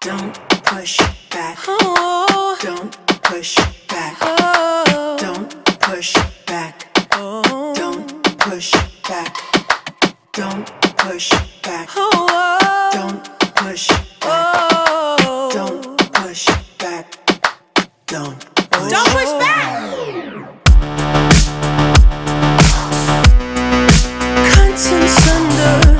Don't push back. Oh. Don't push back. Oh. Don't push back. Oh. Don't push back. Don't push back. Oh. Don't push back. Oh. Don't push back. Don't push back. Contents under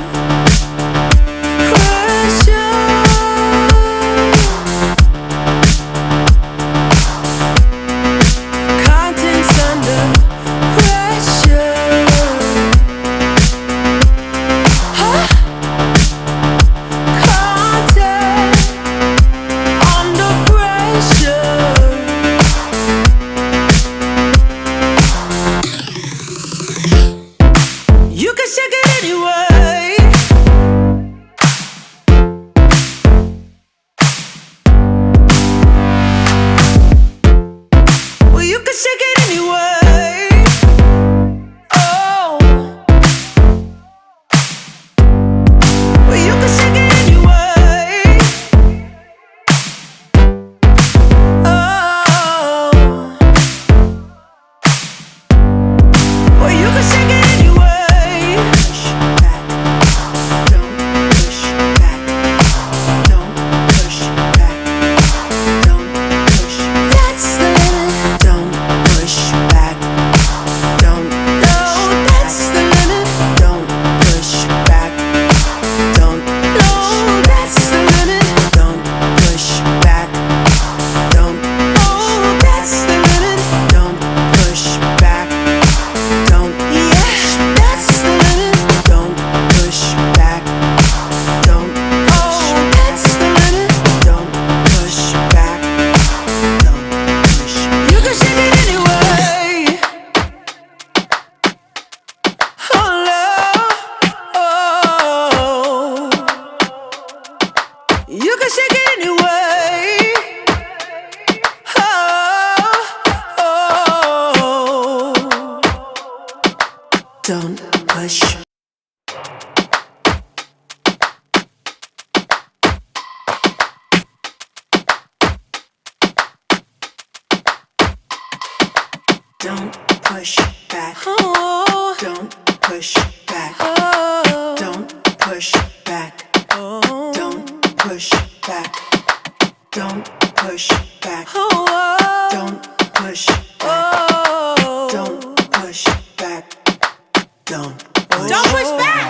don't push. Don't push back. Oh. Don't push back. Oh. Don't push back. Oh. Don't push back. Don't push back. Oh. Don't push back. Oh. Don't push back. Don't push back.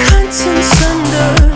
Contents under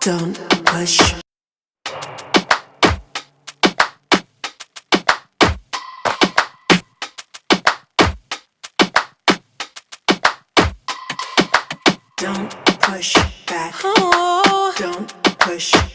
don't push. Don't push back. Don't push